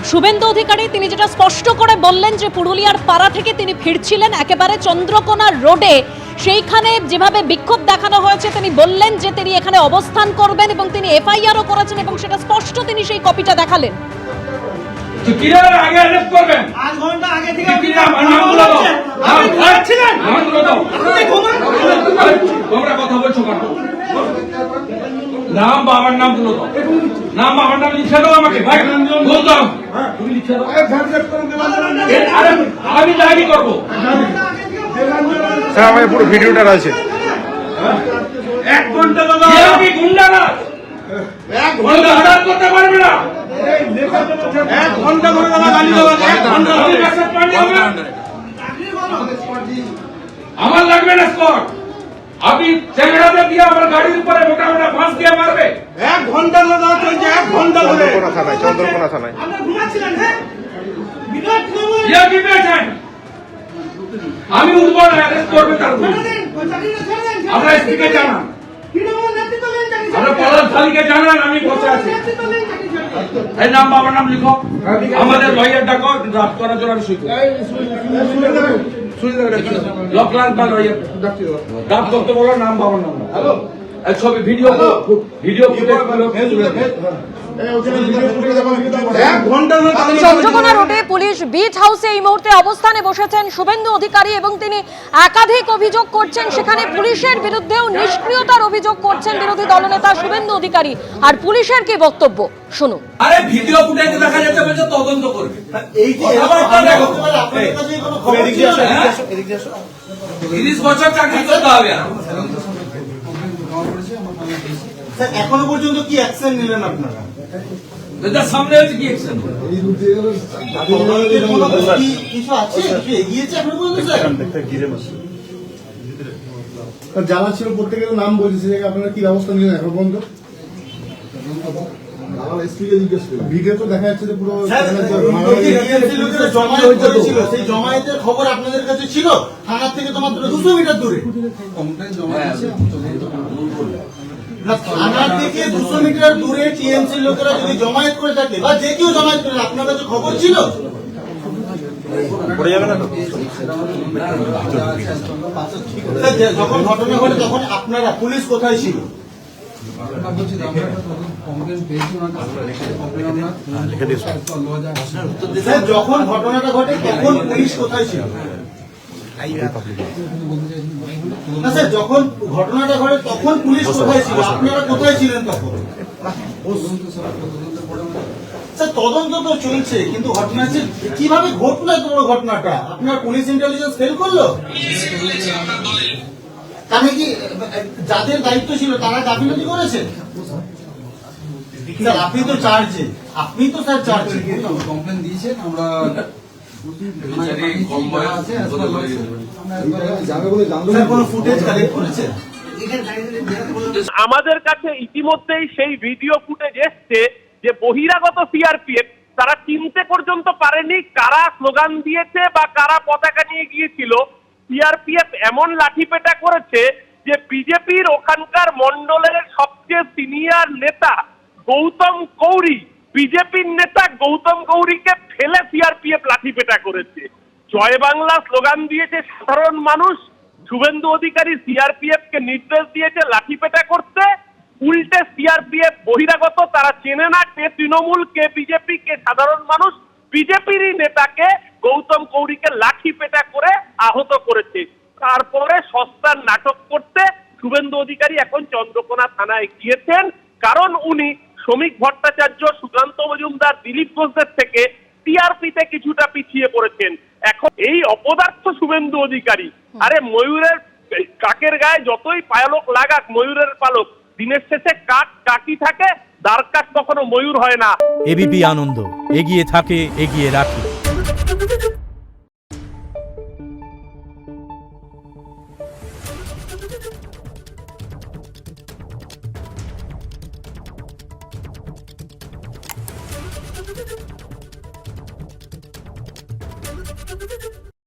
শুভেন্দু অধিকারী তিনি যেটা স্পষ্ট করে বললেন যে পুরুলিয়ার পাড়া থেকে তিনি ফিরছিলেন একেবারে চন্দ্রকোনা রোডে, সেইখানে যেভাবে বিক্ষোভ দেখানো হয়েছে তিনি বললেন যে তিনি এখানে অবস্থান করবেন এবং তিনি এফআইআরও করেছেন এবং সেটা স্পষ্ট তিনি সেই কপিটা দেখালেন। নাম বাবার নাম তুলো দাও, নাম বাবার নাম লিখে দাও আমাকে ভাই, বলতাম তুমি লিখে দাও। আরে আমি জানি করব স্যার, আমার পুরো ভিডিওটা আছে। 1 ঘন্টা দাদা কি গুন্ডা না, 1 ঘন্টা হারার করতে পারবে না। 1 ঘন্টা ধরে দাদা গালি দেওয়া, 1 ঘন্টা ধরে কাছে পানি হবে। আমার লাগবে না স্কট, আপনি চেংড়াতে দিয়ে আমার গাড়ির উপরে মোটা মোটা ফাঁস দিয়ে মারবে। 1 ঘন্টা দাদা চলছে, 1 ঘন্টা ধরে চন্দ্রকোনা থানায় আমরা ঘুমাচ্ছিলেন। হ্যাঁ ইয়া কি পেয়েছেন? আমি উঠবো না, অ্যারেস্ট করবে তার উপর। আমরা এসপিকে জানান, আমরা পলাশ থালিকে জানান আমি বসে আছি। এই নাম বাবার নাম লিখো, আমাদের লয়ার ডাকো, ড্রাফট করার জন্য আমি সই করব। লকলান বা লয়ার ড্রাফট করতে বলো, নাম বাবার নাম। হ্যালো, এই ছবি ভিডিও ফুটেজ চন্দ্রকোনা রোডে পুলিশ বিচ হাউসে এই মুহূর্তে অবস্থানে বসেছেন শুভেন্দু অধিকারী এবং তিনি একাধিক অভিযোগ করছেন, সেখানে পুলিশের বিরুদ্ধেও নিষ্ক্রিয়তার অভিযোগ করছেন বিরোধী দলনেতা শুভেন্দু অধিকারী। আর পুলিশের কি বক্তব্য শুনুন। আরে ভিডিও ফুটেজে দেখা যাচ্ছে বলছে তদন্ত করবে। এই যে 30 বছর চাকরি করতে হবে। এখনো পর্যন্ত কি অ্যাকশন নিলেন আপনারা? সামনে হচ্ছে কি অ্যাকশন কিছু আছে, কিছু এগিয়েছে এখনো পর্যন্ত? যারা ছিল প্রত্যেকের নাম বলছে, আপনারা কি ব্যবস্থা নিলেন এখন পর্যন্ত? ভিডিও তো দেখা যাচ্ছে যে পুরো সেই জমায়েতের খবর আপনাদের কাছে ছিল, থানার থেকে তো মাত্র 200 মিটার দূরে। থানার থেকে 200 মিটার দূরে টিএমসি লোকেরা যদি জমায়েত করে থাকে বা যে কেউ জমায়েত করে, আপনার কাছে খবর ছিল? যখন ঘটনা ঘটে তখন আপনারা পুলিশ কোথায় ছিল? যখন ঘটনাটা ঘটে তখন পুলিশ কোথায় ছিল? না স্যার, যখন ঘটনাটা ঘটে তখন পুলিশ কোথায় ছিল, আপনারা কোথায় ছিলেন তখন? স্যার তদন্ত তো চলছে, কিন্তু ঘটনা কিভাবে ঘটলো এত বড় ঘটনাটা? আপনার পুলিশ ইন্টেলিজেন্স ফেল করলো? তাহলে কি যাদের দায়িত্ব ছিল তারা গাফিলতি করেছে? স্যার আপনি তো চার্জে, আপনি তো স্যার চার্জে কমপ্লেন দিয়েছেন, আমরা আমাদের কাছে ইতিমধ্যেই সেই ভিডিও ফুটেজ এসছে যে বহিরাগত সিআরপিএফ তারা চিনতে পর্যন্ত পারেনি কারা স্লোগান দিয়েছে বা কারা পতাকা নিয়ে গিয়েছিল। সিআরপিএফ এমন লাঠিপেটা করেছে যে বিজেপির ওখানকার মন্ডলের সবচেয়ে সিনিয়র নেতা গৌতম গৌরী, বিজেপির নেতা গৌতম গৌরীকে ফেলে সিআরপিএফ লাঠিপেটা করেছে। জয় বাংলা স্লোগান দিয়েছে সাধারণ মানুষ, শুভেন্দু অধিকারী সিআরপিএফ কে নির্দেশ দিয়েছে লাঠিপেটা করতে। উল্টে সিআরপিএফ বহিরাগত, তারা চেনে না কে তৃণমূল, কে বিজেপি, কে সাধারণ মানুষ। বিজেপিরই নেতাকে গৌতম গৌরীকে লাঠিপেটা করে আহত করেছে। তারপরে সস্তার নাটক করতে শুভেন্দু অধিকারী এখন চন্দ্রকোনা থানায় গিয়েছেন, কারণ উনি শ্রমিক ভট্টাচার্য, সুকান্ত মজুমদার, দিলীপ ঘোষদের থেকে টিআরপিতে কিছুটা পিছিয়ে পড়েছেন। এখন এই অপদার্থ শুভেন্দু অধিকারী, আরে ময়ূরের কাকের গায়ে যতই পালক লাগাক, ময়ূরের পালক দিনের শেষে কাক কাকি থাকে, দ্বার কাক কখনো ময়ূর হয় না। এবিপি আনন্দ এগিয়ে থাকে, এগিয়ে রাখে।